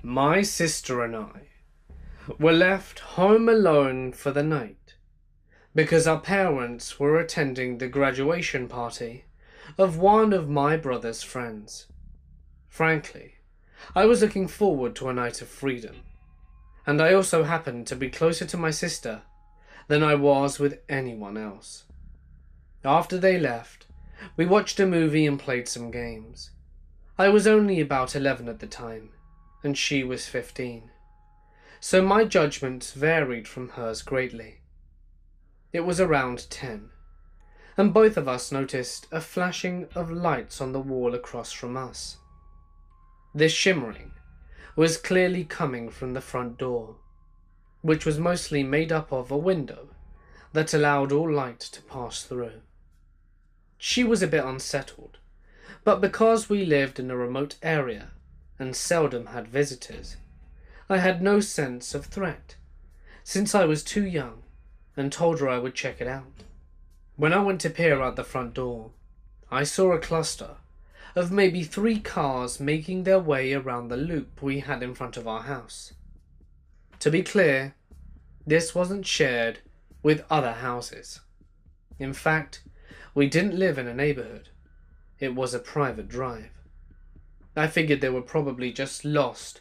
My sister and I were left home alone for the night because our parents were attending the graduation party of one of my brother's friends. Frankly, I was looking forward to a night of freedom, and I also happened to be closer to my sister than I was with anyone else. After they left, we watched a movie and played some games. I was only about 11 at the time, and she was 15, so my judgment varied from hers greatly. It was around 10, and both of us noticed a flashing of lights on the wall across from us. This shimmering was clearly coming from the front door, which was mostly made up of a window that allowed all light to pass through. She was a bit unsettled, but because we lived in a remote area and seldom had visitors, I had no sense of threat, since I was too young and told her I would check it out. When I went to peer out the front door, I saw a cluster of maybe 3 cars making their way around the loop we had in front of our house. To be clear, this wasn't shared with other houses. In fact, we didn't live in a neighborhood. It was a private drive. I figured they were probably just lost,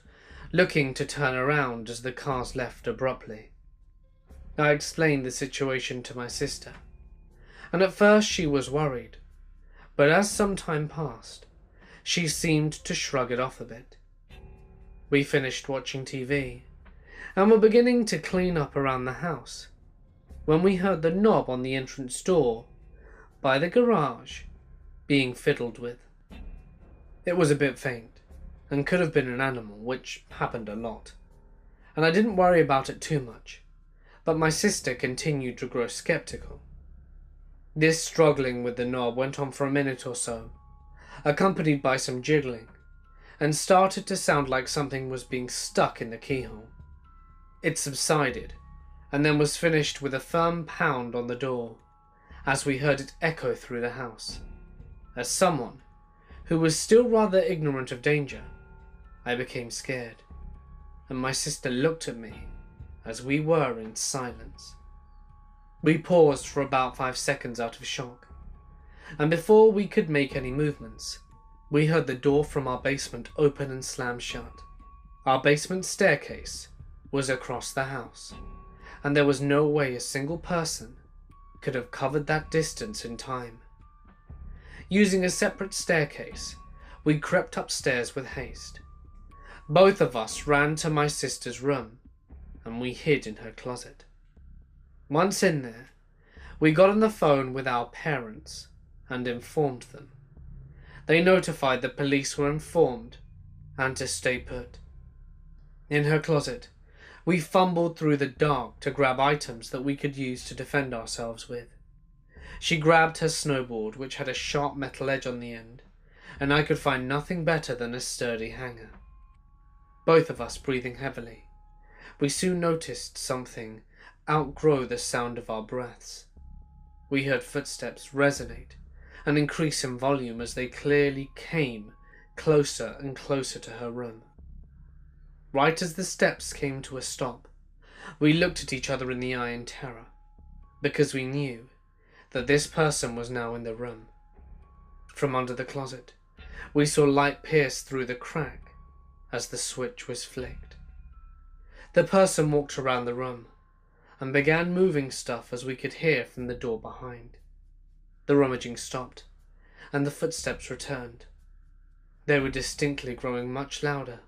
looking to turn around as the cars left abruptly. I explained the situation to my sister, and at first she was worried, but as some time passed, she seemed to shrug it off a bit. We finished watching TV, and were beginning to clean up around the house, when we heard the knob on the entrance door by the garage being fiddled with. It was a bit faint, and could have been an animal, which happened a lot, and I didn't worry about it too much, but my sister continued to grow skeptical. This struggling with the knob went on for a minute or so, accompanied by some jiggling, and started to sound like something was being stuck in the keyhole. It subsided, and then was finished with a firm pound on the door, as we heard it echo through the house. As someone who was still rather ignorant of danger, I became scared, and my sister looked at me as we were in silence. We paused for about 5 seconds out of shock, and before we could make any movements, we heard the door from our basement open and slam shut. Our basement staircase was across the house, and there was no way a single person could have covered that distance in time. Using a separate staircase, we crept upstairs with haste. Both of us ran to my sister's room, and we hid in her closet. Once in there, we got on the phone with our parents and informed them. They notified the police were informed and to stay put. In her closet, we fumbled through the dark to grab items that we could use to defend ourselves with. She grabbed her snowboard, which had a sharp metal edge on the end, and I could find nothing better than a sturdy hanger. Both of us breathing heavily, we soon noticed something outgrow the sound of our breaths. We heard footsteps resonate and increase in volume as they clearly came closer and closer to her room. Right as the steps came to a stop, we looked at each other in the eye in terror, because we knew that this person was now in the room. From under the closet, we saw light pierce through the crack as the switch was flicked. The person walked around the room and began moving stuff as we could hear from the door behind. The rummaging stopped, and the footsteps returned. They were distinctly growing much louder,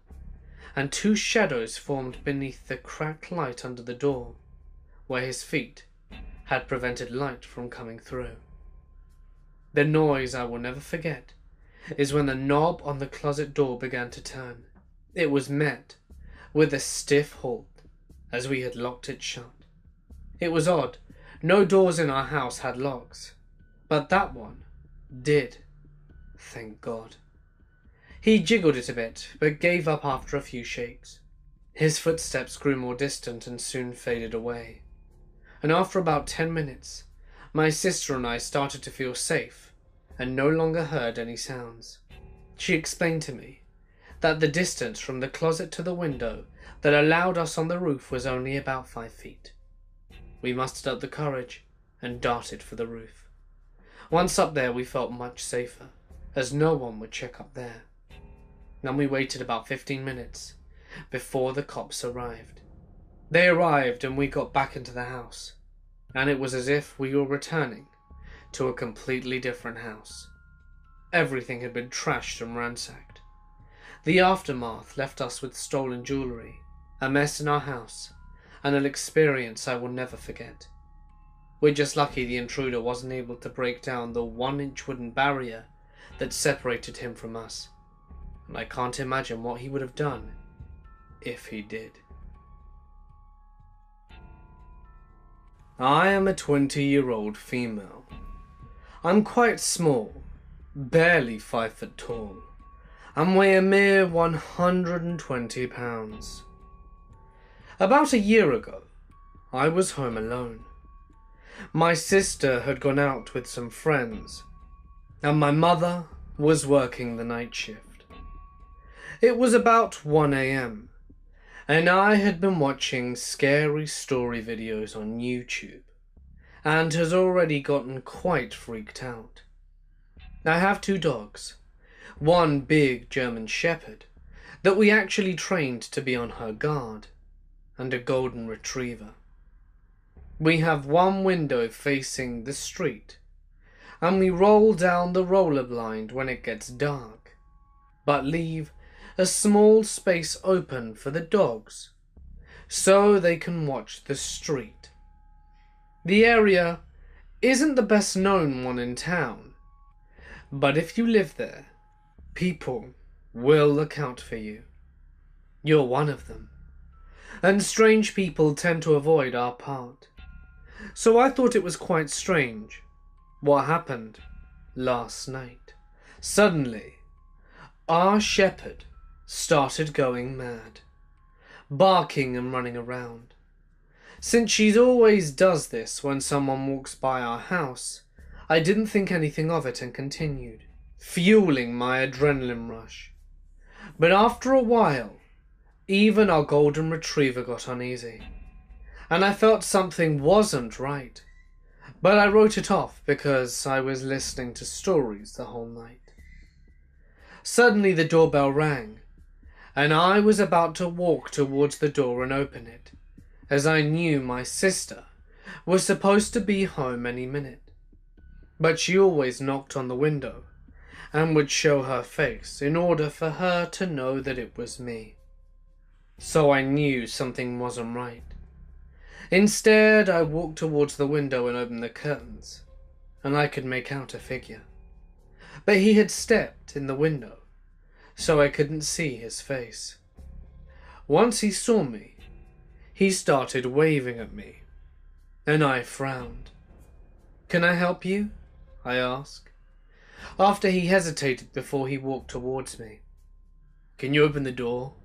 and 2 shadows formed beneath the cracked light under the door, where his feet had prevented light from coming through. The noise I will never forget is when the knob on the closet door began to turn. It was met with a stiff halt as we had locked it shut. It was odd, no doors in our house had locks, but that one did, thank God. He jiggled it a bit, but gave up after a few shakes. His footsteps grew more distant and soon faded away, and after about 10 minutes, my sister and I started to feel safe and no longer heard any sounds. She explained to me that the distance from the closet to the window that allowed us on the roof was only about 5 feet. We mustered up the courage and darted for the roof. Once up there, we felt much safer, as no one would check up there. Then we waited about 15 minutes before the cops arrived. They arrived and we got back into the house, and it was as if we were returning to a completely different house. Everything had been trashed and ransacked. The aftermath left us with stolen jewellery, a mess in our house, and an experience I will never forget. We're just lucky the intruder wasn't able to break down the 1-inch wooden barrier that separated him from us, and I can't imagine what he would have done if he did. I am a 20-year-old female. I'm quite small, barely 5 foot tall, and weigh a mere 120 pounds. About a year ago, I was home alone. My sister had gone out with some friends, and my mother was working the night shift. It was about 1 a.m, and I had been watching scary story videos on YouTube, and had already gotten quite freaked out. I have 2 dogs, one big German Shepherd that we actually trained to be on her guard, and a golden retriever. We have one window facing the street, and we roll down the roller blind when it gets dark, but leave a small space open for the dogs so they can watch the street. The area isn't the best known one in town, but if you live there, people will account for you. You're one of them, and strange people tend to avoid our part. So I thought it was quite strange what happened last night. Suddenly, our shepherd started going mad, barking and running around. Since she always does this when someone walks by our house, I didn't think anything of it and continued, fueling my adrenaline rush. But after a while, even our golden retriever got uneasy, and I felt something wasn't right, but I wrote it off because I was listening to stories the whole night. Suddenly the doorbell rang, and I was about to walk towards the door and open it, as I knew my sister was supposed to be home any minute. But she always knocked on the window and would show her face in order for her to know that it was me. So I knew something wasn't right. Instead, I walked towards the window and opened the curtains, and I could make out a figure. But he had stepped in the window, so I couldn't see his face. Once he saw me, he started waving at me, and I frowned. "Can I help you?" I asked, after he hesitated before he walked towards me. "Can you open the door?"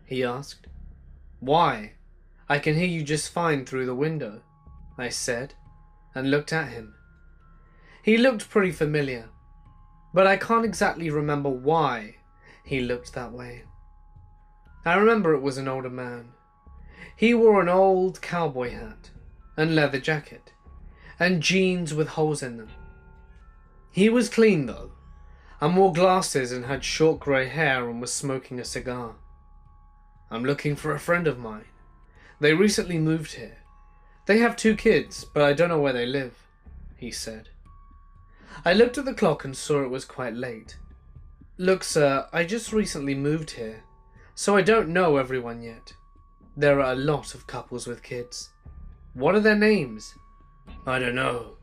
he asked. "Why? I can hear you just fine through the window," I said, and looked at him. He looked pretty familiar, but I can't exactly remember why he looked that way. I remember it was an older man. He wore an old cowboy hat and leather jacket, and jeans with holes in them. He was clean though, and wore glasses and had short grey hair and was smoking a cigar. "I'm looking for a friend of mine. They recently moved here. They have 2 kids, but I don't know where they live," he said. I looked at the clock and saw it was quite late. "Look, sir, I just recently moved here, so I don't know everyone yet. There are a lot of couples with kids. What are their names?" "I don't know."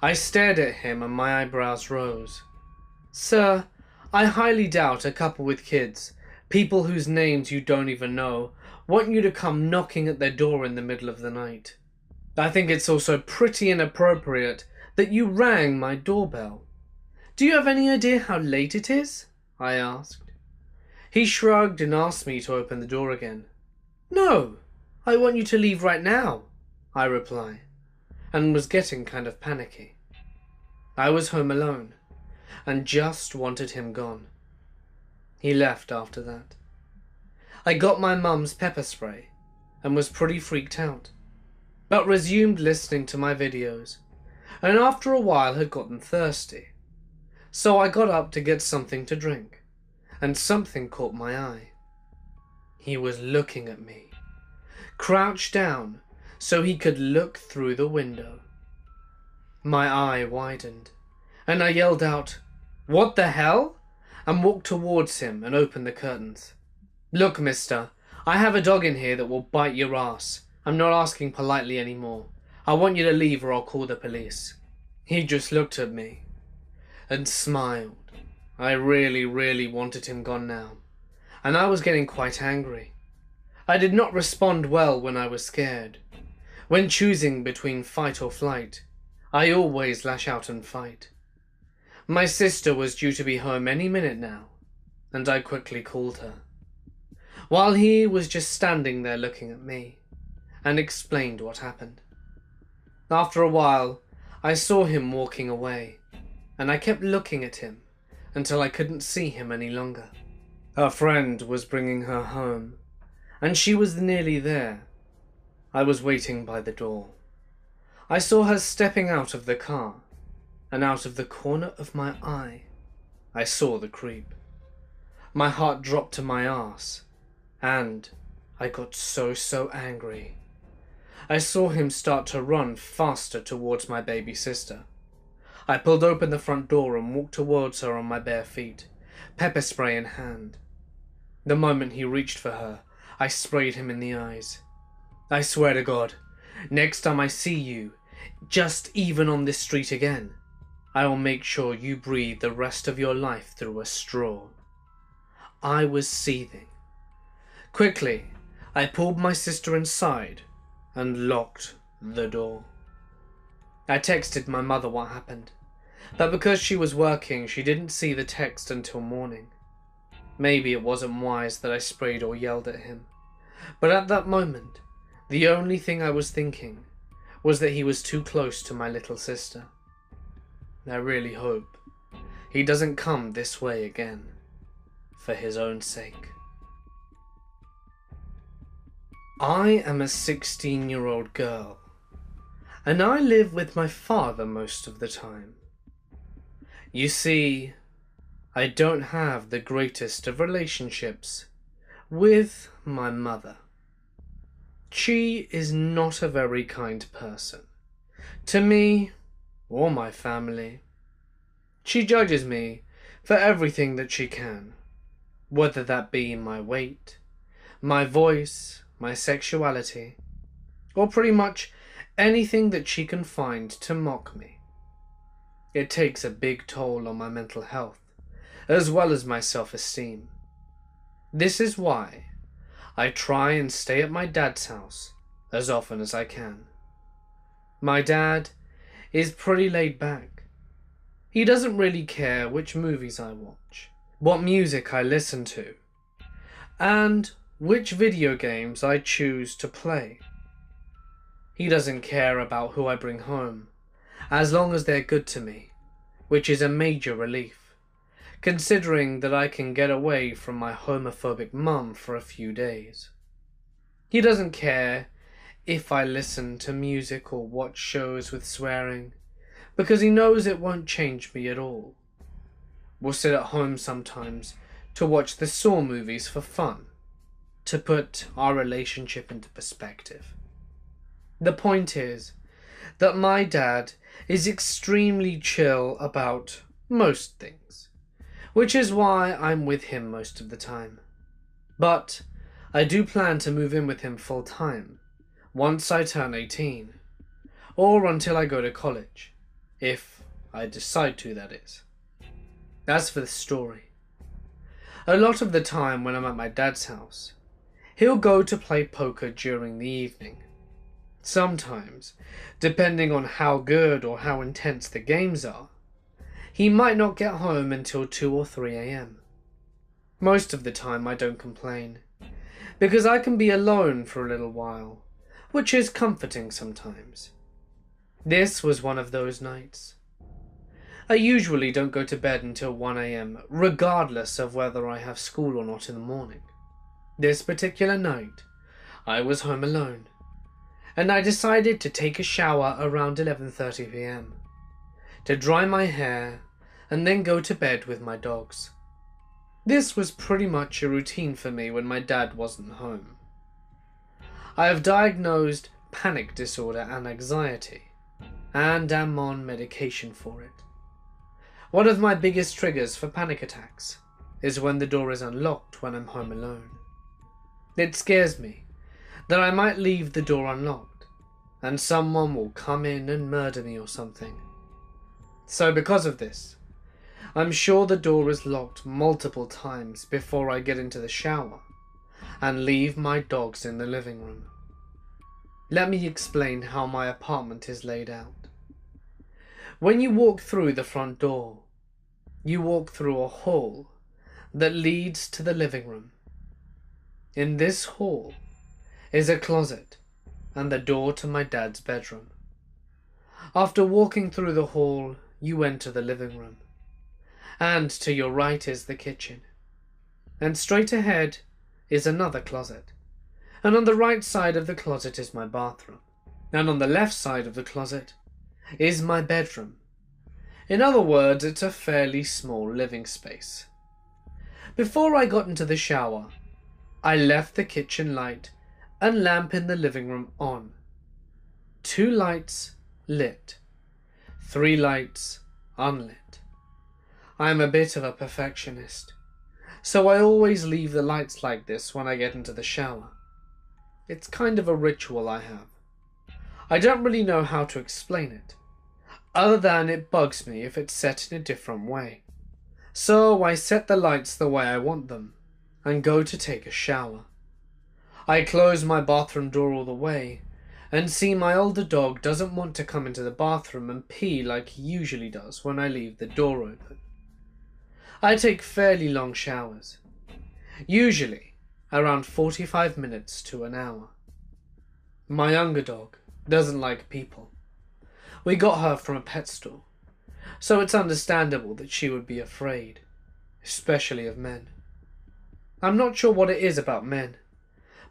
I stared at him and my eyebrows rose. "Sir, I highly doubt a couple with kids, people whose names you don't even know, want you to come knocking at their door in the middle of the night. I think it's also pretty inappropriate that you rang my doorbell. Do you have any idea how late it is?" I asked. He shrugged and asked me to open the door again. "No, I want you to leave right now," I replied, and was getting kind of panicky. I was home alone, and just wanted him gone. He left after that. I got my mum's pepper spray and was pretty freaked out, but resumed listening to my videos, and after a while had gotten thirsty. So I got up to get something to drink, and something caught my eye. He was looking at me, crouched down so he could look through the window. My eye widened, and I yelled out, "What the hell?" and walked towards him and opened the curtains. "Look, mister, I have a dog in here that will bite your ass. I'm not asking politely anymore. I want you to leave or I'll call the police." He just looked at me and smiled. I really wanted him gone now, and I was getting quite angry. I did not respond well when I was scared. When choosing between fight or flight, I always lash out and fight. My sister was due to be home any minute now, and I quickly called her, while he was just standing there looking at me, and explained what happened. After a while, I saw him walking away, and I kept looking at him until I couldn't see him any longer. Her friend was bringing her home, and she was nearly there. I was waiting by the door. I saw her stepping out of the car, and out of the corner of my eye, I saw the creep. My heart dropped to my arse, and I got so angry. I saw him start to run faster towards my baby sister. I pulled open the front door and walked towards her on my bare feet, pepper spray in hand. The moment he reached for her, I sprayed him in the eyes. "I swear to God, next time I see you, just even on this street again, I will make sure you breathe the rest of your life through a straw." I was seething. Quickly, I pulled my sister inside and locked the door. I texted my mother what happened, but because she was working, she didn't see the text until morning. Maybe it wasn't wise that I sprayed or yelled at him, but at that moment, the only thing I was thinking was that he was too close to my little sister. I really hope he doesn't come this way again, for his own sake. I am a 16-year-old girl, and I live with my father most of the time. You see, I don't have the greatest of relationships with my mother. She is not a very kind person to me or my family. She judges me for everything that she can, whether that be my weight, my voice, my sexuality, or pretty much anything that she can find to mock me. It takes a big toll on my mental health, as well as my self-esteem. This is why I try and stay at my dad's house as often as I can. My dad is pretty laid back. He doesn't really care which movies I watch, what music I listen to, and which video games I choose to play. He doesn't care about who I bring home, as long as they're good to me, which is a major relief, considering that I can get away from my homophobic mum for a few days. He doesn't care if I listen to music or watch shows with swearing, because he knows it won't change me at all. We'll sit at home sometimes to watch the Saw movies for fun, to put our relationship into perspective. The point is that my dad is extremely chill about most things, which is why I'm with him most of the time. But I do plan to move in with him full time once I turn 18, or until I go to college, if I decide to, that is. As for the story, a lot of the time when I'm at my dad's house, he'll go to play poker during the evening. Sometimes, depending on how good or how intense the games are, he might not get home until 2 or 3 a.m. Most of the time I don't complain, because I can be alone for a little while, which is comforting sometimes. This was one of those nights. I usually don't go to bed until 1 a.m, regardless of whether I have school or not in the morning. This particular night, I was home alone, and I decided to take a shower around 11:30 p.m, to dry my hair and then go to bed with my dogs. This was pretty much a routine for me when my dad wasn't home. I have diagnosed panic disorder and anxiety, and am on medication for it. One of my biggest triggers for panic attacks is when the door is unlocked when I'm home alone. It scares me that I might leave the door unlocked and someone will come in and murder me or something. So because of this, I'm sure the door is locked multiple times before I get into the shower and leave my dogs in the living room. Let me explain how my apartment is laid out. When you walk through the front door, you walk through a hall that leads to the living room. In this hall is a closet and the door to my dad's bedroom. After walking through the hall, you enter the living room, and to your right is the kitchen, and straight ahead is another closet, and on the right side of the closet is my bathroom, and on the left side of the closet is my bedroom. In other words, it's a fairly small living space. Before I got into the shower, I left the kitchen light and lamp in the living room on. 2 lights lit, 3 lights unlit. I am a bit of a perfectionist, so I always leave the lights like this when I get into the shower. It's kind of a ritual I have. I don't really know how to explain it, other than it bugs me if it's set in a different way. So I set the lights the way I want them and go to take a shower. I close my bathroom door all the way and see my older dog doesn't want to come into the bathroom and pee like he usually does when I leave the door open. I take fairly long showers, usually around 45 minutes to an hour. My younger dog doesn't like people. We got her from a pet store, so it's understandable that she would be afraid, especially of men. I'm not sure what it is about men,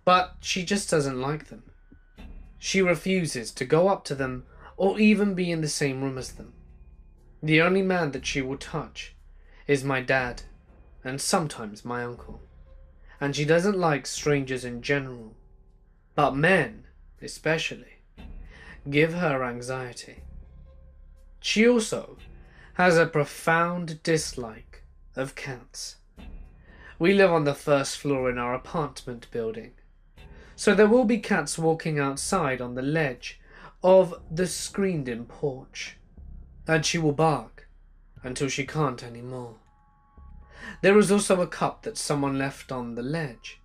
but she just doesn't like them. She refuses to go up to them or even be in the same room as them. The only man that she will touch is my dad and sometimes my uncle, and she doesn't like strangers in general, but men especially give her anxiety. She also has a profound dislike of cats. We live on the first floor in our apartment building, so there will be cats walking outside on the ledge of the screened-in porch, and she will bark until she can't anymore. There is also a cup that someone left on the ledge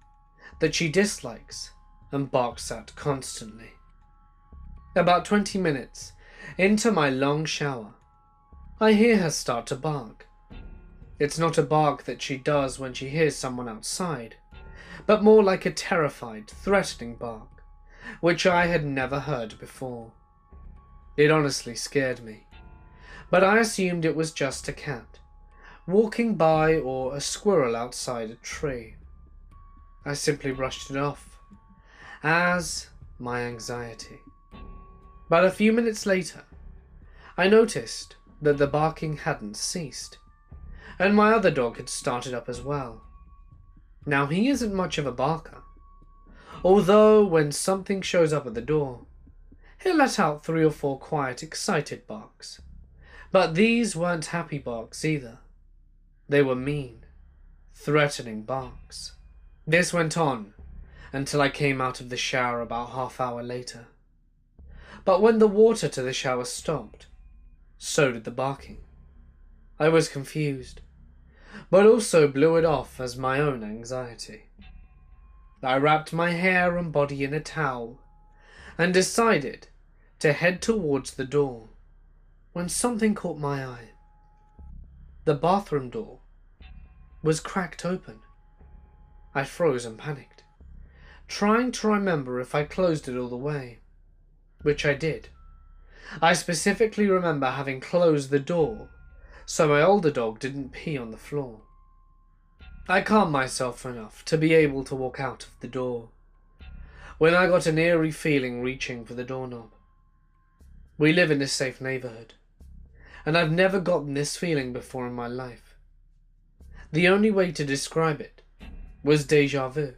that she dislikes and barks at constantly. About 20 minutes into my long shower, I hear her start to bark. It's not a bark that she does when she hears someone outside, but more like a terrified, threatening bark, which I had never heard before. It honestly scared me, but I assumed it was just a cat walking by or a squirrel outside a tree. I simply brushed it off as my anxiety. But a few minutes later, I noticed that the barking hadn't ceased, and my other dog had started up as well. Now, he isn't much of a barker, although when something shows up at the door, he'll let out 3 or 4 quiet, excited barks. But these weren't happy barks either. They were mean, threatening barks. This went on until I came out of the shower about half-hour later. But when the water to the shower stopped, so did the barking. I was confused, but also blew it off as my own anxiety. I wrapped my hair and body in a towel and decided to head towards the door when something caught my eye. The bathroom door was cracked open. I froze and panicked, trying to remember if I closed it all the way, which I did. I specifically remember having closed the door so my older dog didn't pee on the floor. I calmed myself enough to be able to walk out of the door, when I got an eerie feeling reaching for the doorknob. We live in a safe neighborhood, and I've never gotten this feeling before in my life. The only way to describe it was déjà vu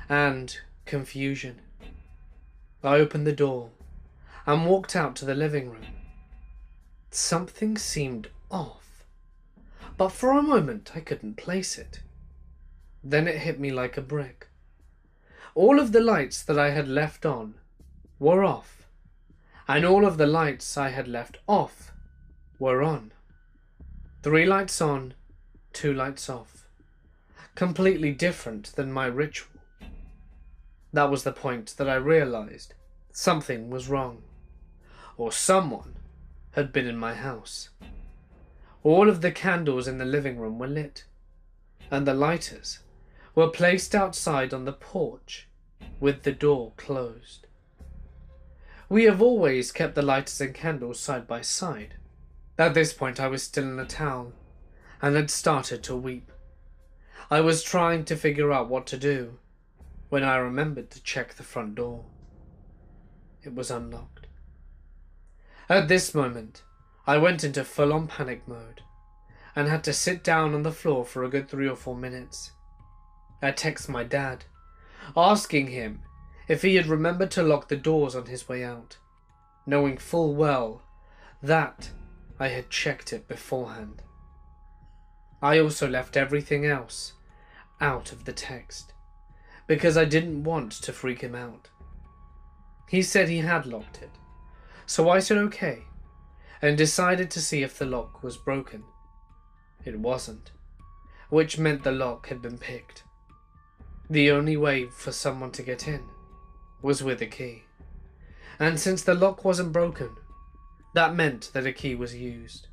and confusion. I opened the door and walked out to the living room. Something seemed off, but for a moment I couldn't place it. Then it hit me like a brick. All of the lights that I had left on were off, and all of the lights I had left off were on. 3 lights on, 2 lights off. Completely different than my ritual. That was the point that I realized something was wrong, or someone had been in my house. All of the candles in the living room were lit, and the lighters were placed outside on the porch with the door closed. We have always kept the lighters and candles side by side. At this point I was still in a towel and had started to weep. I was trying to figure out what to do when I remembered to check the front door. It was unlocked. At this moment, I went into full-on panic mode and had to sit down on the floor for a good 3 or 4 minutes. I texted my dad, asking him if he had remembered to lock the doors on his way out, knowing full well that I had checked it beforehand. I also left everything else out of the text, because I didn't want to freak him out. He said he had locked it, so I said okay, and decided to see if the lock was broken. It wasn't, which meant the lock had been picked. The only way for someone to get in was with a key, and since the lock wasn't broken, that meant that a key was used.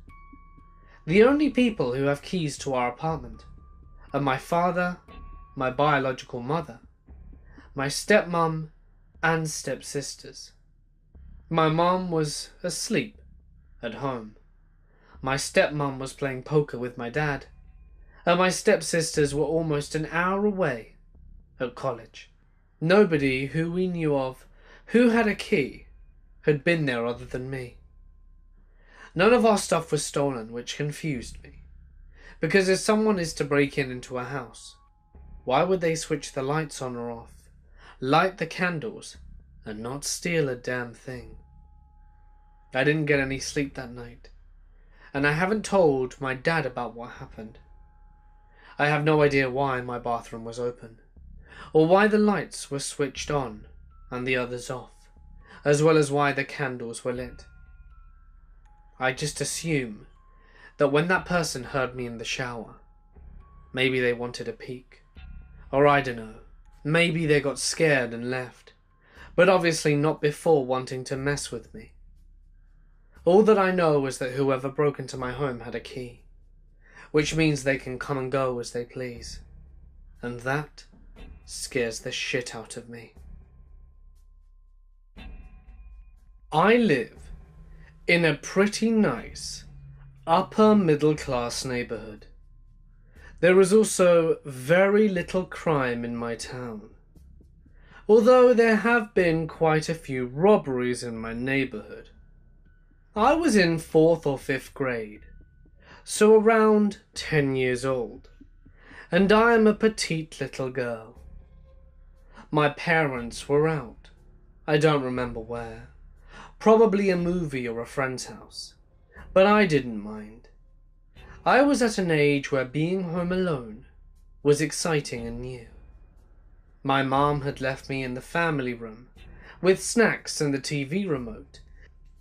The only people who have keys to our apartment are my father, my biological mother, my stepmom, and stepsisters. My mom was asleep at home. My stepmom was playing poker with my dad, and my stepsisters were almost an hour away at college. Nobody who we knew of who had a key had been there other than me. None of our stuff was stolen, which confused me, because if someone is to break into a house, why would they switch the lights on or off, light the candles, and not steal a damn thing? I didn't get any sleep that night, and I haven't told my dad about what happened. I have no idea why my bathroom was open, or why the lights were switched on and the others off, as well as why the candles were lit. I just assume that when that person heard me in the shower, maybe they wanted a peek, or I don't know, maybe they got scared and left, but obviously not before wanting to mess with me. All that I know is that whoever broke into my home had a key, which means they can come and go as they please, and that scares the shit out of me. I live in a pretty nice, upper middle class neighborhood. There is also very little crime in my town, although there have been quite a few robberies in my neighborhood. I was in 4th or 5th grade, so around 10 years old, and I am a petite little girl. My parents were out, I don't remember where, probably a movie or a friend's house, but I didn't mind. I was at an age where being home alone was exciting and new. My mom had left me in the family room with snacks and the TV remote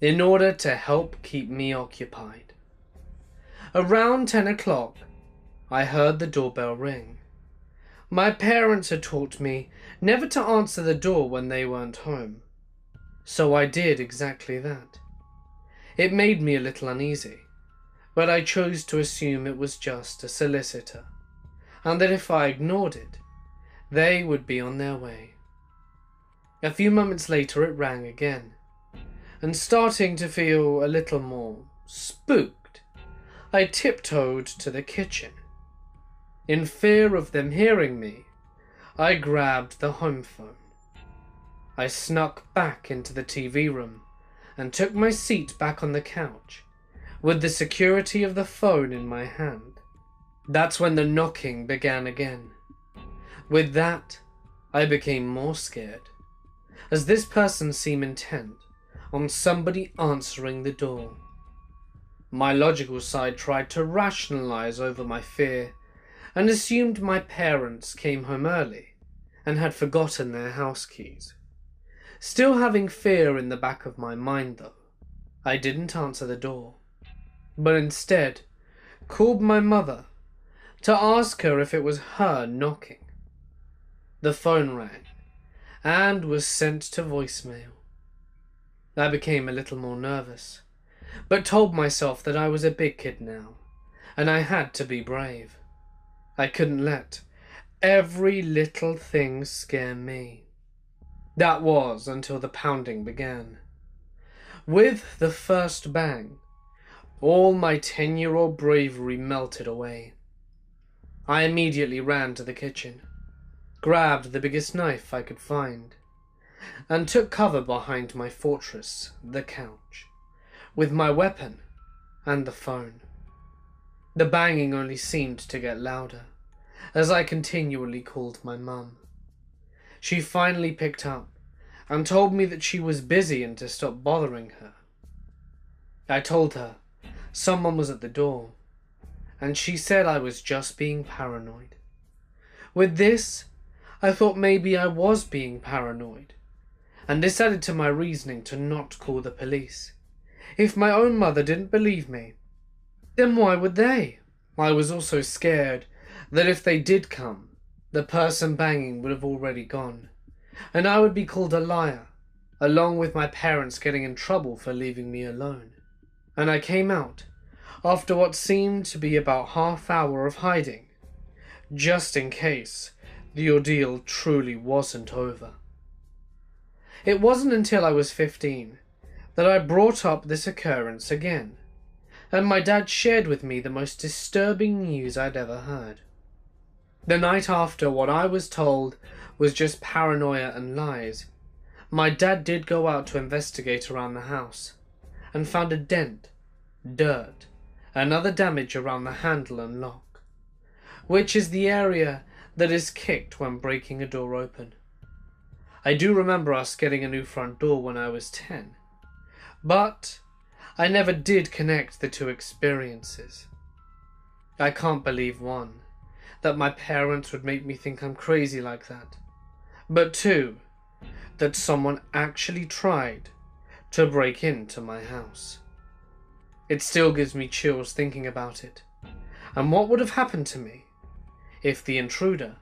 in order to help keep me occupied. Around 10 o'clock, I heard the doorbell ring. My parents had taught me never to answer the door when they weren't home, so I did exactly that. It made me a little uneasy, but I chose to assume it was just a solicitor, and that if I ignored it, they would be on their way. A few moments later it rang again, and starting to feel a little more spooked, I tiptoed to the kitchen. In fear of them hearing me, I grabbed the home phone. I snuck back into the TV room and took my seat back on the couch, with the security of the phone in my hand. That's when the knocking began again. With that, I became more scared, as this person seemed intent on somebody answering the door. My logical side tried to rationalize over my fear and assumed my parents came home early and had forgotten their house keys. Still having fear in the back of my mind though, I didn't answer the door, but instead called my mother to ask her if it was her knocking. The phone rang and was sent to voicemail. I became a little more nervous, but told myself that I was a big kid now, and I had to be brave. I couldn't let every little thing scare me. That was until the pounding began. With the first bang, all my 10-year-old bravery melted away. I immediately ran to the kitchen, grabbed the biggest knife I could find, and took cover behind my fortress, the couch, with my weapon and the phone. The banging only seemed to get louder as I continually called my mum. She finally picked up and told me that she was busy and to stop bothering her. I told her someone was at the door, and she said I was just being paranoid. With this, I thought maybe I was being paranoid, and this added to my reasoning to not call the police. If my own mother didn't believe me, then why would they? I was also scared that if they did come, the person banging would have already gone, and I would be called a liar, along with my parents getting in trouble for leaving me alone. And I came out after what seemed to be about half-hour of hiding, just in case the ordeal truly wasn't over. It wasn't until I was 15 that I brought up this occurrence again, and my dad shared with me the most disturbing news I'd ever heard. The night after what I was told was just paranoia and lies, my dad did go out to investigate around the house and found a dent, dirt, and other damage around the handle and lock, which is the area that is kicked when breaking a door open. I do remember us getting a new front door when I was 10, but I never did connect the two experiences. I can't believe, one, that my parents would make me think I'm crazy like that, but two, that someone actually tried to break into my house. It still gives me chills thinking about it, and what would have happened to me if the intruder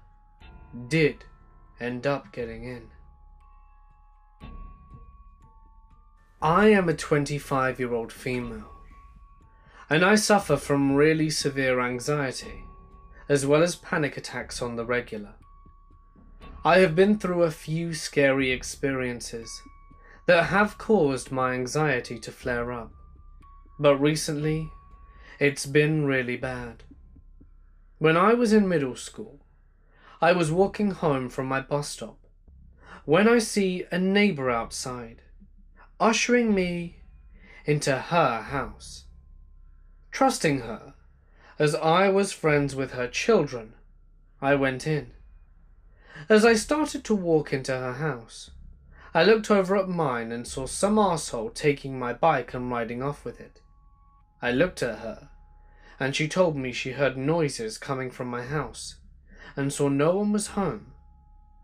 did end up getting in. I am a 25-year-old female, and I suffer from really severe anxiety, as well as panic attacks on the regular. I have been through a few scary experiences that have caused my anxiety to flare up, but recently, it's been really bad. When I was in middle school, I was walking home from my bus stop when I see a neighbour outside, ushering me into her house. Trusting her, as I was friends with her children, I went in. As I started to walk into her house, I looked over at mine and saw some arsehole taking my bike and riding off with it. I looked at her, and she told me she heard noises coming from my house and saw no one was home,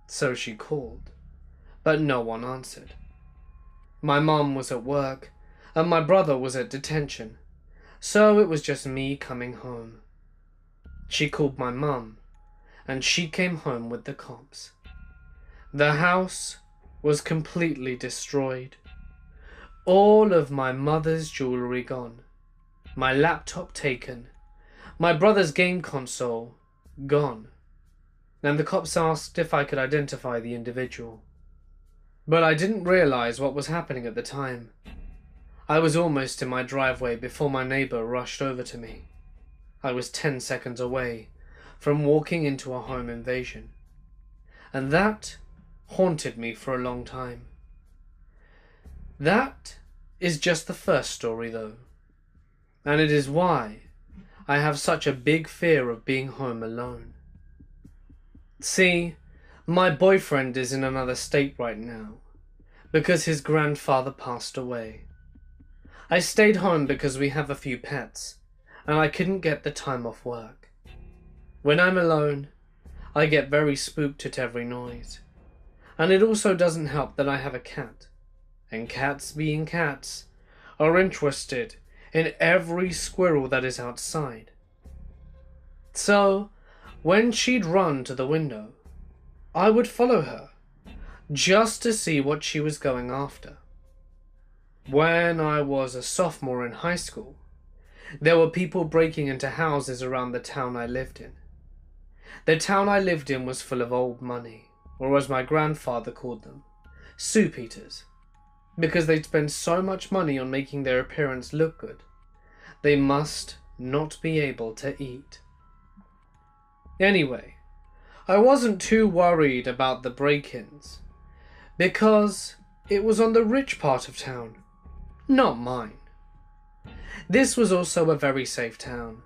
so she called, but no one answered. My mum was at work, and my brother was at detention, so it was just me coming home. She called my mum, and she came home with the cops. The house was completely destroyed. All of my mother's jewellery gone, my laptop taken, my brother's game console gone, and the cops asked if I could identify the individual. But I didn't realise what was happening at the time. I was almost in my driveway before my neighbor rushed over to me. I was 10 seconds away from walking into a home invasion. And that haunted me for a long time. That is just the first story though. And it is why I have such a big fear of being home alone. See, my boyfriend is in another state right now because his grandfather passed away. I stayed home because we have a few pets and I couldn't get the time off work. When I'm alone, I get very spooked at every noise. And it also doesn't help that I have a cat. And cats, being cats, are interested in every squirrel that is outside. So, when she'd run to the window, I would follow her, just to see what she was going after. When I was a sophomore in high school, there were people breaking into houses around the town I lived in. The town I lived in was full of old money, or as my grandfather called them, soup eaters, because they'd spend so much money on making their appearance look good, they must not be able to eat. Anyway, I wasn't too worried about the break-ins, because it was on the rich part of town, not mine. This was also a very safe town,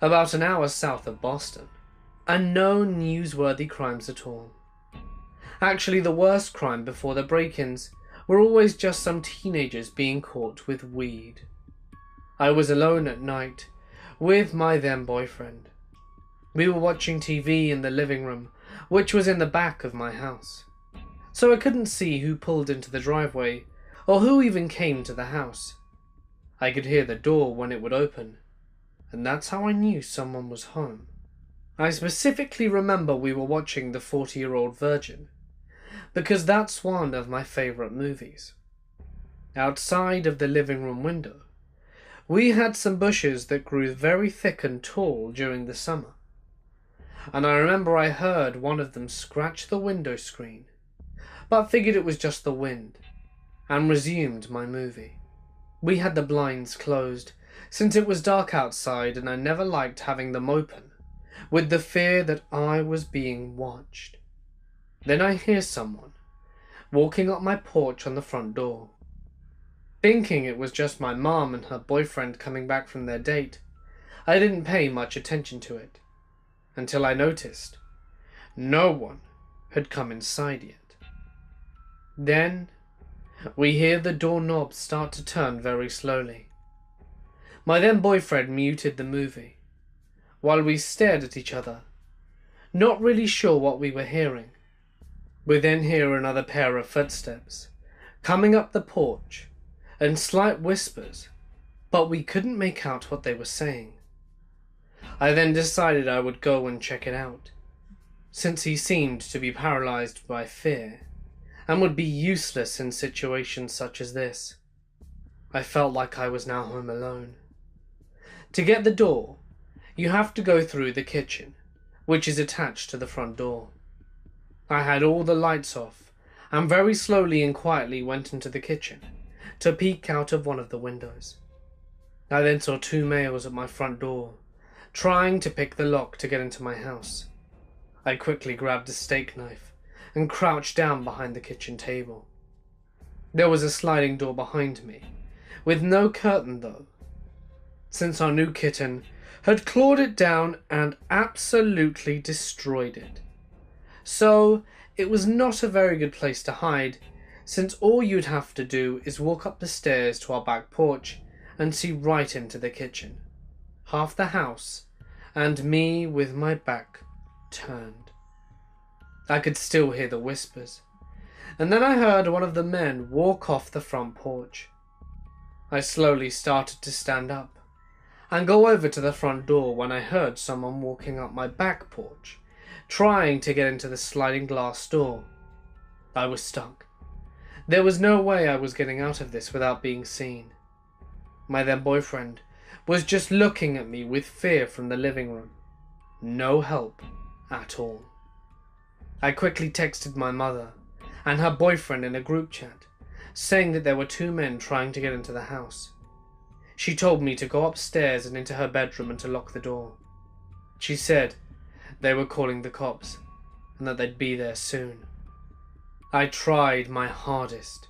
about an hour south of Boston, and no newsworthy crimes at all. Actually, the worst crime before the break-ins were always just some teenagers being caught with weed. I was alone at night with my then boyfriend. We were watching TV in the living room, which was in the back of my house, so I couldn't see who pulled into the driveway or who even came to the house. I could hear the door when it would open, and that's how I knew someone was home. I specifically remember we were watching The 40-Year-Old Virgin, because that's one of my favourite movies. Outside of the living room window, we had some bushes that grew very thick and tall during the summer, and I remember I heard one of them scratch the window screen, but figured it was just the wind, and resumed my movie. We had the blinds closed, since it was dark outside and I never liked having them open, with the fear that I was being watched. Then I hear someone walking up my porch on the front door. Thinking it was just my mom and her boyfriend coming back from their date, I didn't pay much attention to it, until I noticed no one had come inside yet. Then we hear the doorknob start to turn very slowly. My then boyfriend muted the movie, while we stared at each other, not really sure what we were hearing. We then hear another pair of footsteps coming up the porch and slight whispers, but we couldn't make out what they were saying. I then decided I would go and check it out, since he seemed to be paralyzed by fear and would be useless in situations such as this. I felt like I was now home alone. To get the door, you have to go through the kitchen, which is attached to the front door. I had all the lights off and very slowly and quietly went into the kitchen to peek out of one of the windows. I then saw two males at my front door, trying to pick the lock to get into my house. I quickly grabbed a steak knife and crouched down behind the kitchen table. There was a sliding door behind me, with no curtain though, since our new kitten had clawed it down and absolutely destroyed it. So it was not a very good place to hide, since all you'd have to do is walk up the stairs to our back porch and see right into the kitchen, half the house, and me with my back turned. I could still hear the whispers, and then I heard one of the men walk off the front porch. I slowly started to stand up and go over to the front door when I heard someone walking up my back porch, trying to get into the sliding glass door. I was stuck. There was no way I was getting out of this without being seen. My then boyfriend was just looking at me with fear from the living room. No help at all. I quickly texted my mother and her boyfriend in a group chat, saying that there were two men trying to get into the house. She told me to go upstairs and into her bedroom and to lock the door. She said they were calling the cops and that they'd be there soon. I tried my hardest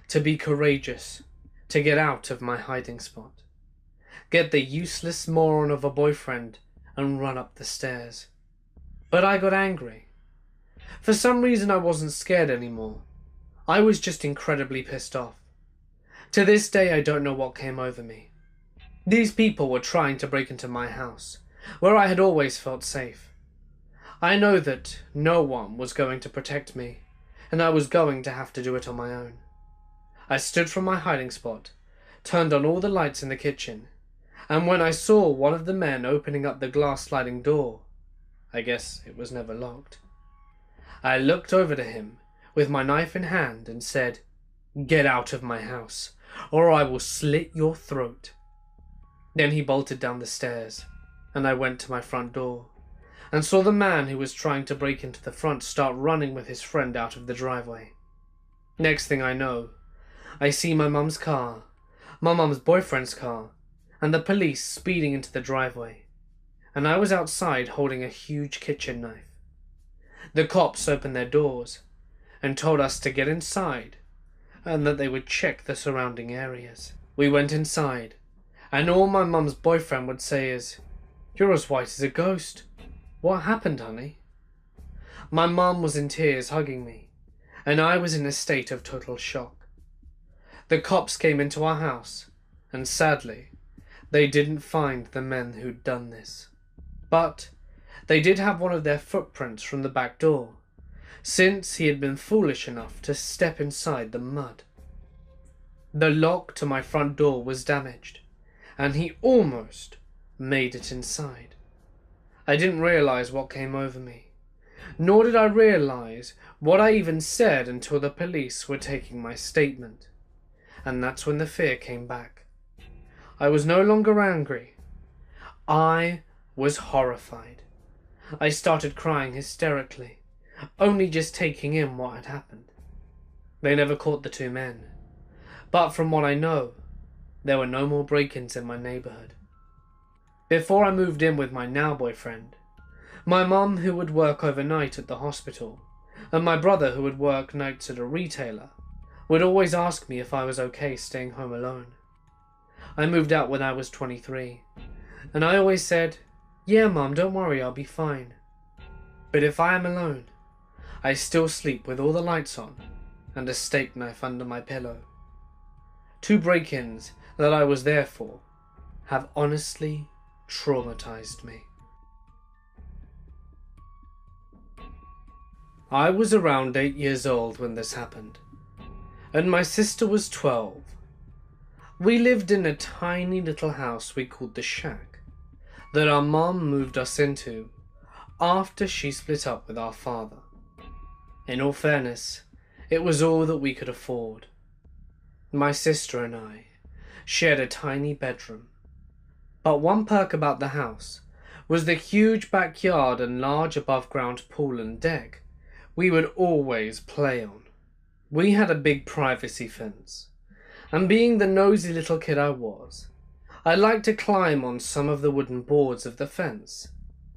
to be courageous, to get out of my hiding spot, get the useless moron of a boyfriend and run up the stairs. But I got angry. For some reason I wasn't scared anymore. I was just incredibly pissed off. To this day I don't know what came over me. These people were trying to break into my house, where I had always felt safe. I know that no one was going to protect me, and I was going to have to do it on my own. I stood from my hiding spot, turned on all the lights in the kitchen, and when I saw one of the men opening up the glass sliding door, I guess it was never locked, I looked over to him with my knife in hand and said, "Get out of my house, or I will slit your throat." Then he bolted down the stairs, and I went to my front door, and saw the man who was trying to break into the front start running with his friend out of the driveway. Next thing I know, I see my mum's car, my mum's boyfriend's car, and the police speeding into the driveway, and I was outside holding a huge kitchen knife. The cops opened their doors and told us to get inside and that they would check the surrounding areas. We went inside, and all my mum's boyfriend would say is, "You're as white as a ghost. What happened, honey?" My mum was in tears hugging me, and I was in a state of total shock. The cops came into our house, and sadly, they didn't find the men who'd done this. But they did have one of their footprints from the back door, since he had been foolish enough to step inside the mud. The lock to my front door was damaged, and he almost made it inside. I didn't realize what came over me, nor did I realize what I even said until the police were taking my statement, and that's when the fear came back. I was no longer angry. I was horrified. I started crying hysterically, only just taking in what had happened. They never caught the two men, but from what I know, there were no more break-ins in my neighborhood. Before I moved in with my now boyfriend, my mum, who would work overnight at the hospital, and my brother, who would work nights at a retailer, would always ask me if I was okay staying home alone. I moved out when I was 23, and I always said, "Yeah, Mum, don't worry, I'll be fine." But if I am alone, I still sleep with all the lights on and a steak knife under my pillow. Two break-ins that I was there for have honestly traumatized me. I was around 8 years old when this happened, and my sister was 12. We lived in a tiny little house we called the shack, that our mum moved us into after she split up with our father. In all fairness, it was all that we could afford. My sister and I shared a tiny bedroom, but one perk about the house was the huge backyard and large above-ground pool and deck we would always play on. We had a big privacy fence, and being the nosy little kid I was, I liked to climb on some of the wooden boards of the fence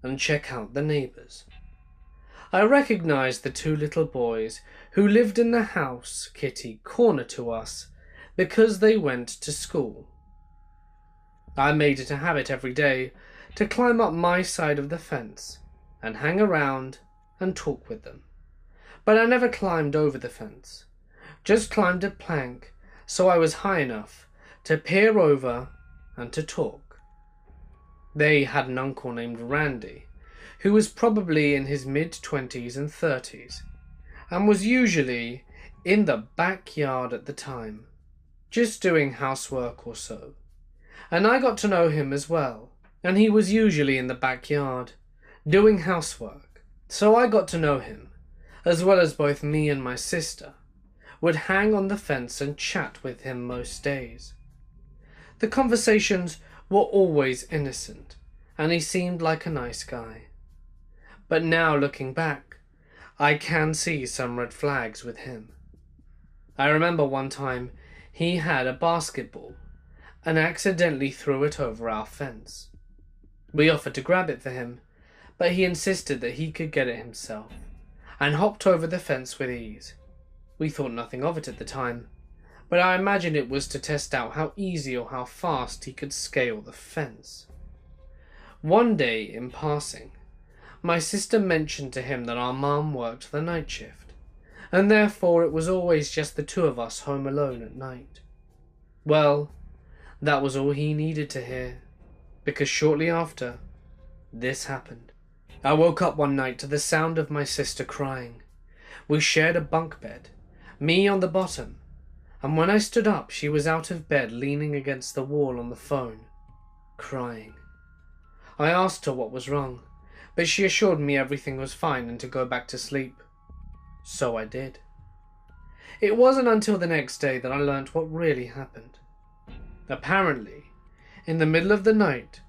and check out the neighbours. I recognised the two little boys who lived in the house kitty corner to us because they went to school. I made it a habit every day to climb up my side of the fence and hang around and talk with them. But I never climbed over the fence, just climbed a plank so I was high enough to peer over and to talk. They had an uncle named Randy, who was probably in his mid-20s and 30s, and was usually in the backyard at the time, just doing housework or so. And I got to know him as well, and he was usually in the backyard, doing housework. So I got to know him, as well as both me and my sister would hang on the fence and chat with him most days. The conversations were always innocent, and he seemed like a nice guy. But now looking back, I can see some red flags with him. I remember one time he had a basketball and accidentally threw it over our fence. We offered to grab it for him, but he insisted that he could get it himself and hopped over the fence with ease. We thought nothing of it at the time, but I imagine it was to test out how easy or how fast he could scale the fence. One day, in passing, my sister mentioned to him that our mum worked the night shift, and therefore it was always just the two of us home alone at night. Well, that was all he needed to hear, because shortly after, this happened. I woke up one night to the sound of my sister crying. We shared a bunk bed, me on the bottom, and when I stood up, she was out of bed leaning against the wall on the phone, crying. I asked her what was wrong, but she assured me everything was fine and to go back to sleep. So I did. It wasn't until the next day that I learnt what really happened. Apparently, in the middle of the night,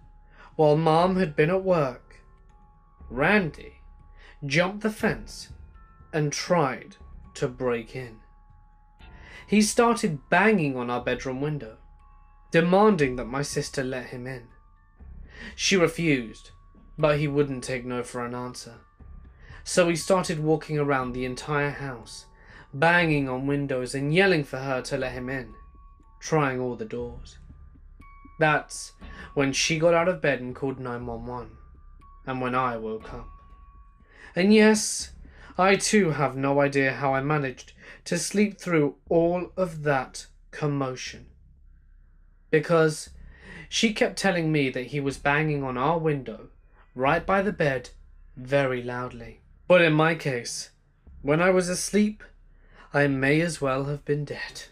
while Mom had been at work, Randy jumped the fence and tried to break in. He started banging on our bedroom window, demanding that my sister let him in. She refused, but he wouldn't take no for an answer. So he started walking around the entire house, banging on windows and yelling for her to let him in, trying all the doors. That's when she got out of bed and called 911, and when I woke up. And yes, I too have no idea how I managed to sleep through all of that commotion. Because she kept telling me that he was banging on our window, right by the bed, very loudly. But in my case, when I was asleep, I may as well have been dead.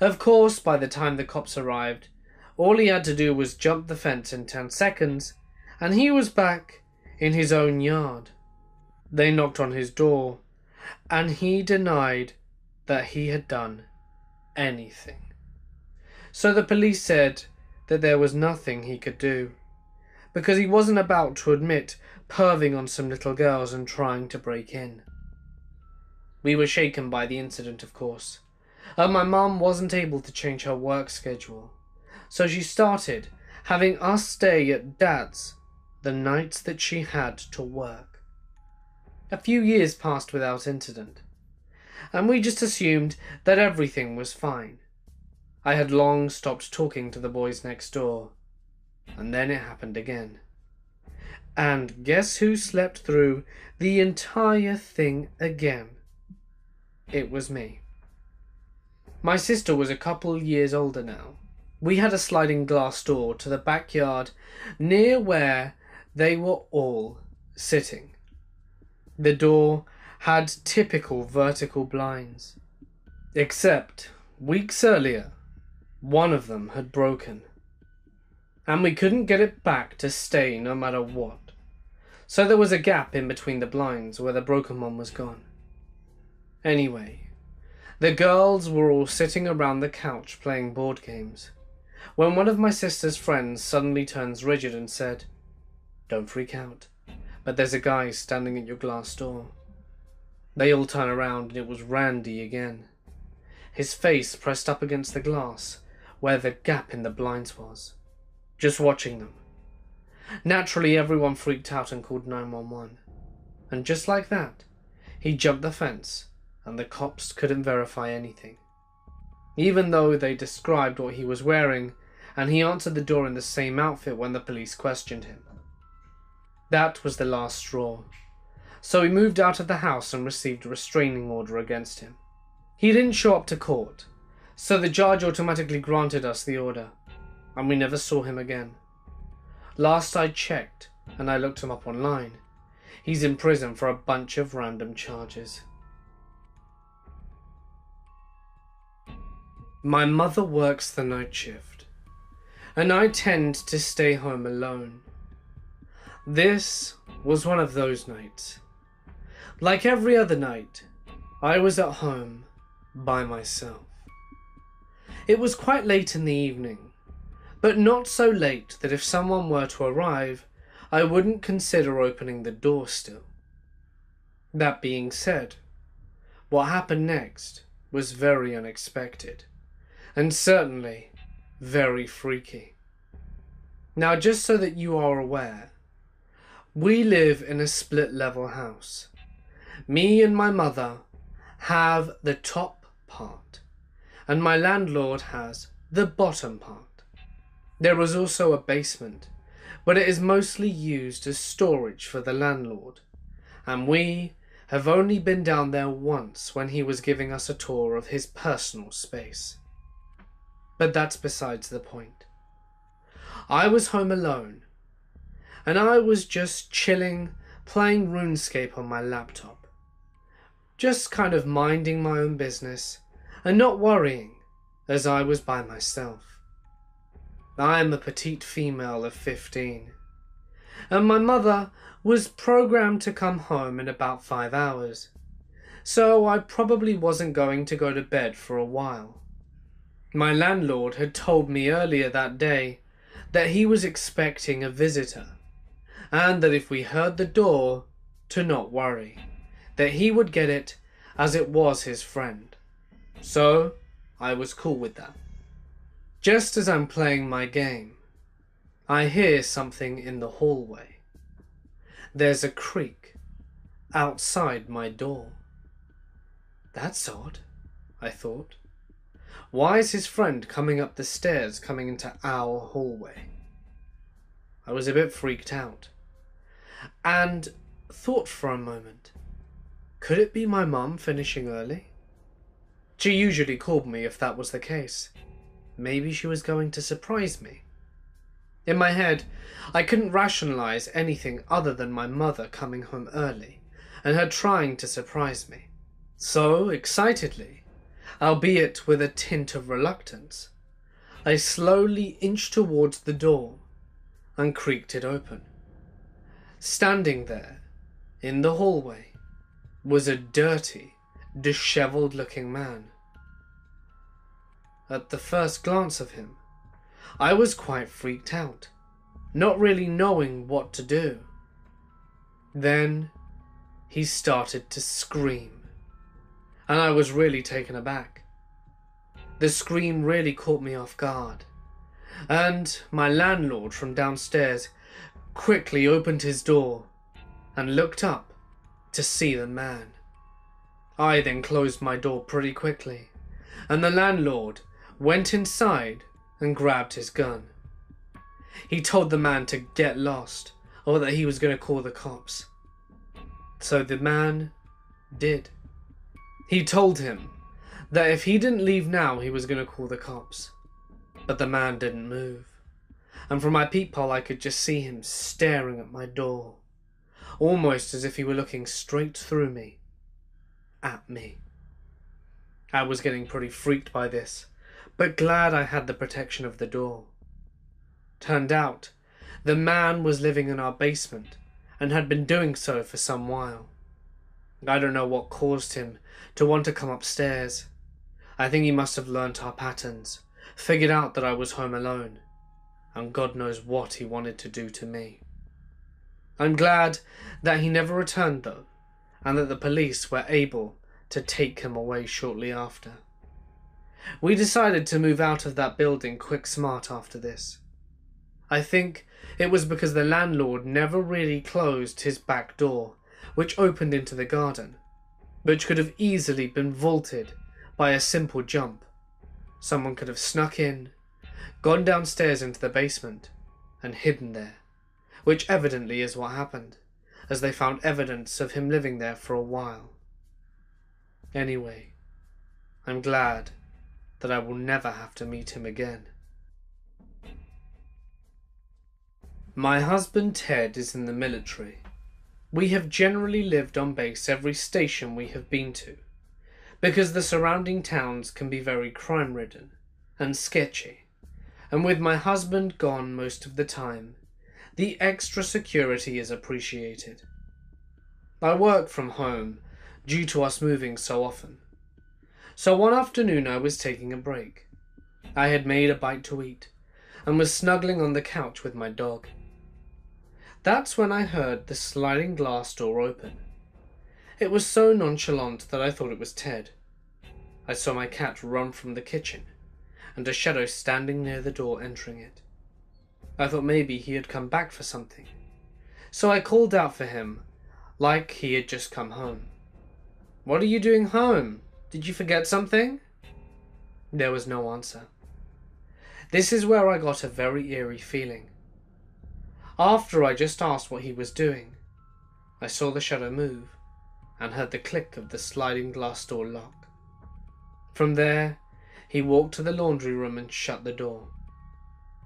Of course, by the time the cops arrived, all he had to do was jump the fence in 10 seconds, and he was back in his own yard. They knocked on his door, and he denied that he had done anything. So the police said that there was nothing he could do, because he wasn't about to admit perving on some little girls and trying to break in. We were shaken by the incident, of course, and my mum wasn't able to change her work schedule, so she started having us stay at Dad's the nights that she had to work. A few years passed without incident, and we just assumed that everything was fine. I had long stopped talking to the boys next door, and then it happened again. And guess who slept through the entire thing again? It was me. My sister was a couple years older now. We had a sliding glass door to the backyard near where they were all sitting. The door had typical vertical blinds, except weeks earlier, one of them had broken, and we couldn't get it back to stay no matter what. So there was a gap in between the blinds where the broken one was gone. Anyway, the girls were all sitting around the couch playing board games, when one of my sister's friends suddenly turns rigid and said, "Don't freak out, but there's a guy standing at your glass door." They all turn around and it was Randy again, his face pressed up against the glass where the gap in the blinds was, just watching them. Naturally, everyone freaked out and called 911, and just like that, he jumped the fence and the cops couldn't verify anything, even though they described what he was wearing, and he answered the door in the same outfit when the police questioned him. That was the last straw, so he moved out of the house and received a restraining order against him. He didn't show up to court, so the judge automatically granted us the order, and we never saw him again. Last I checked, and I looked him up online, he's in prison for a bunch of random charges. My mother works the night shift, and I tend to stay home alone. This was one of those nights. Like every other night, I was at home by myself. It was quite late in the evening, but not so late that if someone were to arrive, I wouldn't consider opening the door still. That being said, what happened next was very unexpected, and certainly very freaky. Now, just so that you are aware, we live in a split-level house. Me and my mother have the top part, and my landlord has the bottom part. There is also a basement, but it is mostly used as storage for the landlord, and we have only been down there once when he was giving us a tour of his personal space. But that's besides the point. I was home alone, and I was just chilling, playing RuneScape on my laptop. Just kind of minding my own business and not worrying, as I was by myself. I am a petite female of 15, and my mother was programmed to come home in about 5 hours, so I probably wasn't going to go to bed for a while. My landlord had told me earlier that day that he was expecting a visitor, and that if we heard the door, to not worry, that he would get it as it was his friend. So I was cool with that. Just as I'm playing my game, I hear something in the hallway. There's a creak outside my door. That's odd, I thought. Why is his friend coming up the stairs coming into our hallway? I was a bit freaked out and thought for a moment, could it be my mum finishing early? She usually called me if that was the case. Maybe she was going to surprise me. In my head, I couldn't rationalize anything other than my mother coming home early and her trying to surprise me. So, excitedly, albeit with a tint of reluctance, I slowly inched towards the door and creaked it open. Standing there, in the hallway, was a dirty, disheveled-looking man. At the first glance of him, I was quite freaked out, not really knowing what to do. Then he started to scream, and I was really taken aback. The scream really caught me off guard, and my landlord from downstairs quickly opened his door and looked up to see the man. I then closed my door pretty quickly, and the landlord went inside and grabbed his gun. He told the man to get lost, or that he was going to call the cops. So the man did. He told him that if he didn't leave now, he was going to call the cops. But the man didn't move, and from my peephole I could just see him staring at my door, almost as if he were looking straight through me, at me. I was getting pretty freaked by this, but glad I had the protection of the door. Turned out, the man was living in our basement and had been doing so for some while. I don't know what caused him to want to come upstairs. I think he must have learnt our patterns, figured out that I was home alone, and God knows what he wanted to do to me. I'm glad that he never returned though, and that the police were able to take him away shortly after. We decided to move out of that building quick smart after this. I think it was because the landlord never really closed his back door, which opened into the garden, which could have easily been vaulted by a simple jump. Someone could have snuck in, gone downstairs into the basement, and hidden there, which evidently is what happened, as they found evidence of him living there for a while. Anyway, I'm glad that I will never have to meet him again. My husband Ted is in the military. We have generally lived on base every station we have been to, because the surrounding towns can be very crime-ridden and sketchy, and with my husband gone most of the time, the extra security is appreciated. I work from home due to us moving so often. So one afternoon I was taking a break. I had made a bite to eat and was snuggling on the couch with my dog. That's when I heard the sliding glass door open. It was so nonchalant that I thought it was Ted. I saw my cat run from the kitchen, and a shadow standing near the door entering it. I thought maybe he had come back for something, so I called out for him, like he had just come home. "What are you doing home? Did you forget something?" There was no answer. This is where I got a very eerie feeling. After I just asked what he was doing, I saw the shadow move and heard the click of the sliding glass door lock. From there, he walked to the laundry room and shut the door.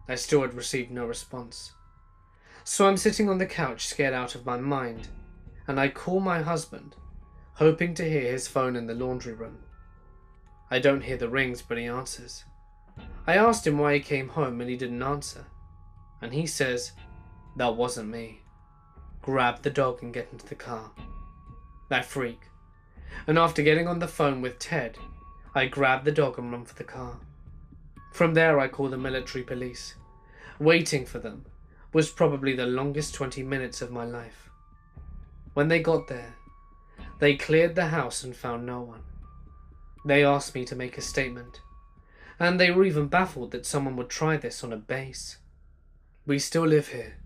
I still had received no response. So I'm sitting on the couch scared out of my mind, and I call my husband, hoping to hear his phone in the laundry room. I don't hear the rings, but he answers. I asked him why he came home and he didn't answer, and he says, "That wasn't me. Grab the dog and get into the car." I freak, and after getting on the phone with Ted, I grab the dog and run for the car. From there I call the military police. Waiting for them was probably the longest 20 minutes of my life. When they got there, they cleared the house and found no one. They asked me to make a statement, and they were even baffled that someone would try this on a base. We still live here,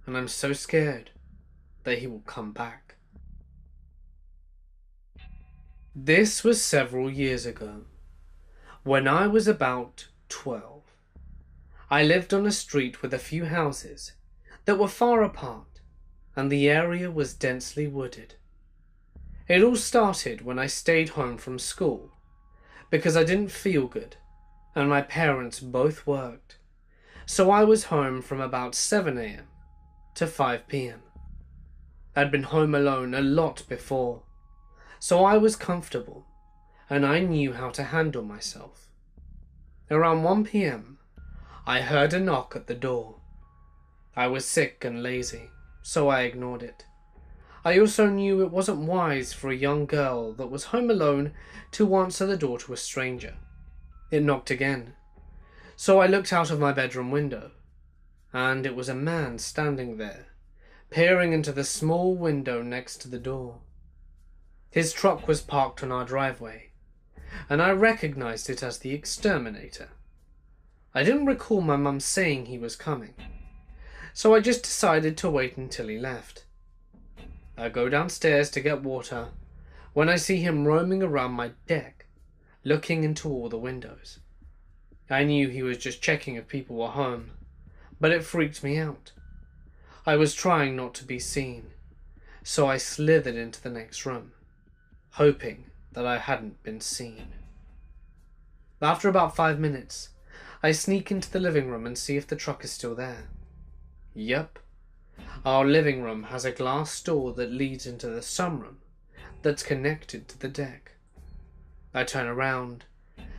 and I'm so scared that he will come back. This was several years ago, when I was about 12. I lived on a street with a few houses that were far apart, and the area was densely wooded. It all started when I stayed home from school because I didn't feel good, and my parents both worked, so I was home from about 7 a.m. to 5 p.m. I'd been home alone a lot before, so I was comfortable, and I knew how to handle myself. Around 1 p.m, I heard a knock at the door. I was sick and lazy, so I ignored it. I also knew it wasn't wise for a young girl that was home alone to answer the door to a stranger. It knocked again, so I looked out of my bedroom window, and it was a man standing there, peering into the small window next to the door. His truck was parked on our driveway, and I recognized it as the exterminator. I didn't recall my mum saying he was coming, so I just decided to wait until he left. I go downstairs to get water when I see him roaming around my deck, looking into all the windows. I knew he was just checking if people were home, but it freaked me out. I was trying not to be seen, so I slithered into the next room, hoping that I hadn't been seen. After about 5 minutes, I sneak into the living room and see if the truck is still there. Yep. Our living room has a glass door that leads into the sunroom that's connected to the deck. I turn around,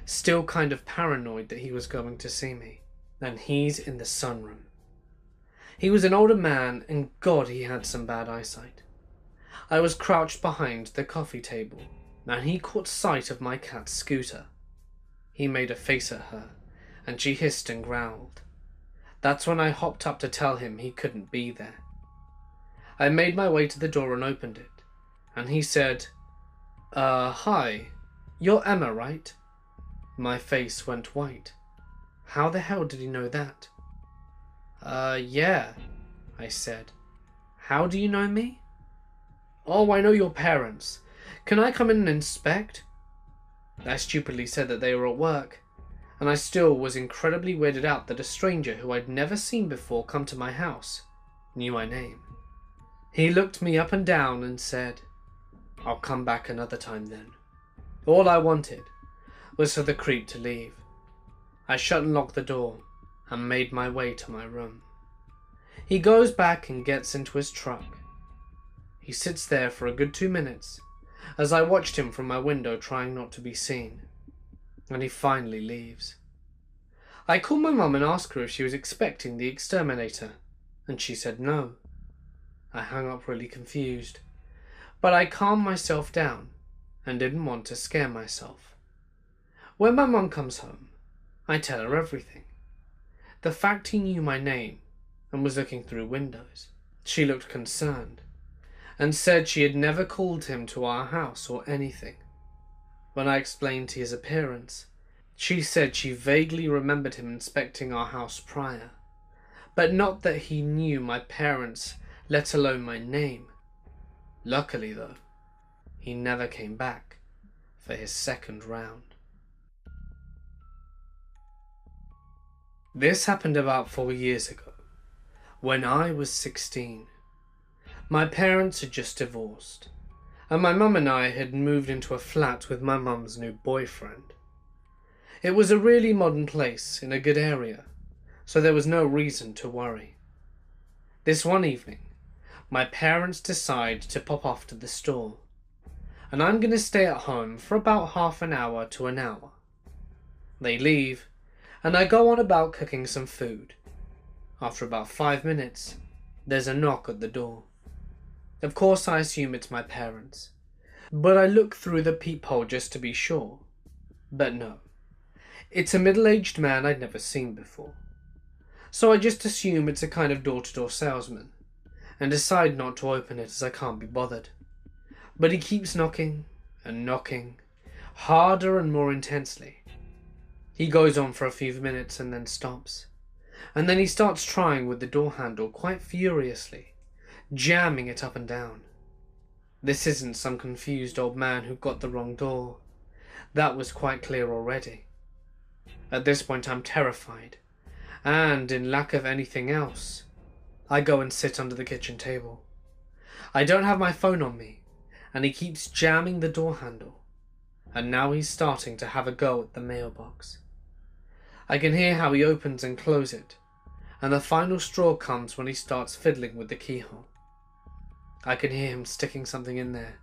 still kind of paranoid that he was going to see me, and he's in the sunroom. He was an older man, and God, he had some bad eyesight. I was crouched behind the coffee table, and he caught sight of my cat's Scooter. He made a face at her, and she hissed and growled. That's when I hopped up to tell him he couldn't be there. I made my way to the door and opened it, and he said, Hi, you're Emma, right?" My face went white. How the hell did he know that? Yeah, I said. "How do you know me?" "Oh, I know your parents. Can I come in and inspect?" I stupidly said that they were at work, and I still was incredibly weirded out that a stranger who I'd never seen before come to my house knew my name. He looked me up and down and said, "I'll come back another time then." All I wanted was for the creep to leave. I shut and locked the door and made my way to my room. He goes back and gets into his truck. He sits there for a good 2 minutes as I watched him from my window trying not to be seen, and he finally leaves. I called my mum and asked her if she was expecting the exterminator, and she said no. I hung up really confused, but I calmed myself down and didn't want to scare myself. When my mum comes home, I tell her everything. The fact he knew my name and was looking through windows. She looked concerned and said she had never called him to our house or anything. When I explained his appearance, she said she vaguely remembered him inspecting our house prior, but not that he knew my parents, let alone my name. Luckily though, he never came back for his second round. This happened about 4 years ago, when I was 16. My parents had just divorced, and my mum and I had moved into a flat with my mum's new boyfriend. It was a really modern place in a good area, so there was no reason to worry. This one evening, my parents decide to pop off to the store, and I'm going to stay at home for about half an hour to an hour. They leave, and I go on about cooking some food. After about 5 minutes, there's a knock at the door. Of course I assume it's my parents, but I look through the peephole just to be sure. But no, it's a middle-aged man I'd never seen before. So I just assume it's a kind of door-to-door salesman, and decide not to open it as I can't be bothered. But he keeps knocking and knocking, harder and more intensely. He goes on for a few minutes and then stops. And then he starts trying with the door handle quite furiously, jamming it up and down. This isn't some confused old man who got the wrong door. That was quite clear already. At this point I'm terrified, and in lack of anything else, I go and sit under the kitchen table. I don't have my phone on me, and he keeps jamming the door handle, and now he's starting to have a go at the mailbox. I can hear how he opens and closes it, and the final straw comes when he starts fiddling with the keyhole. I can hear him sticking something in there,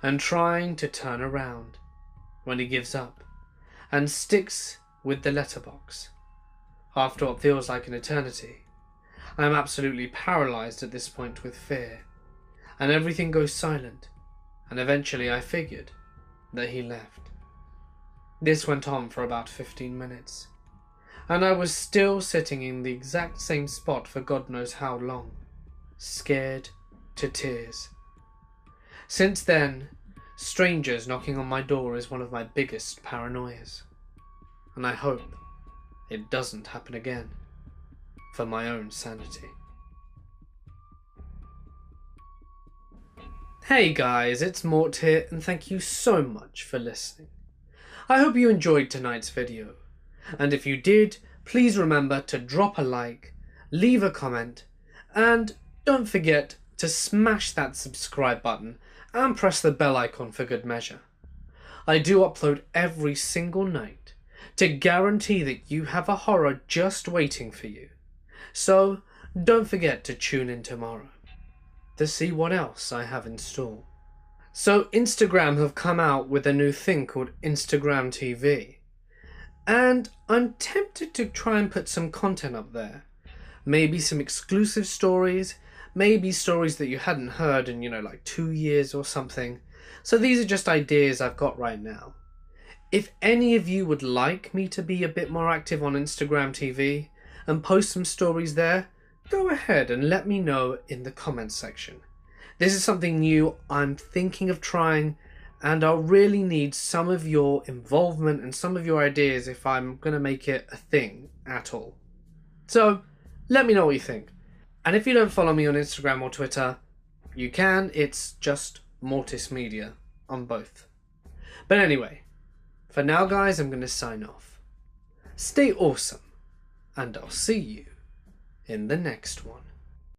and trying to turn around, when he gives up, and sticks with the letterbox. After what feels like an eternity, I am absolutely paralysed at this point with fear, and everything goes silent, and eventually I figured that he left. This went on for about 15 minutes, and I was still sitting in the exact same spot for God knows how long, scared to tears. Since then, strangers knocking on my door is one of my biggest paranoias, and I hope it doesn't happen again, for my own sanity. Hey guys, it's Mort here, and thank you so much for listening. I hope you enjoyed tonight's video, and if you did, please remember to drop a like, leave a comment, and don't forget to smash that subscribe button and press the bell icon for good measure. I do upload every single night to guarantee that you have a horror just waiting for you. So don't forget to tune in tomorrow to see what else I have in store. So Instagram have come out with a new thing called Instagram TV, and I'm tempted to try and put some content up there. Maybe some exclusive stories, maybe stories that you hadn't heard in, like 2 years or something. So these are just ideas I've got right now. If any of you would like me to be a bit more active on Instagram TV and post some stories there, go ahead and let me know in the comments section. This is something new I'm thinking of trying, and I'll really need some of your involvement and some of your ideas if I'm going to make it a thing at all. So let me know what you think. And if you don't follow me on Instagram or Twitter, you can. It's just Mortis Media on both. But anyway, for now guys, I'm going to sign off. Stay awesome, and I'll see you in the next one.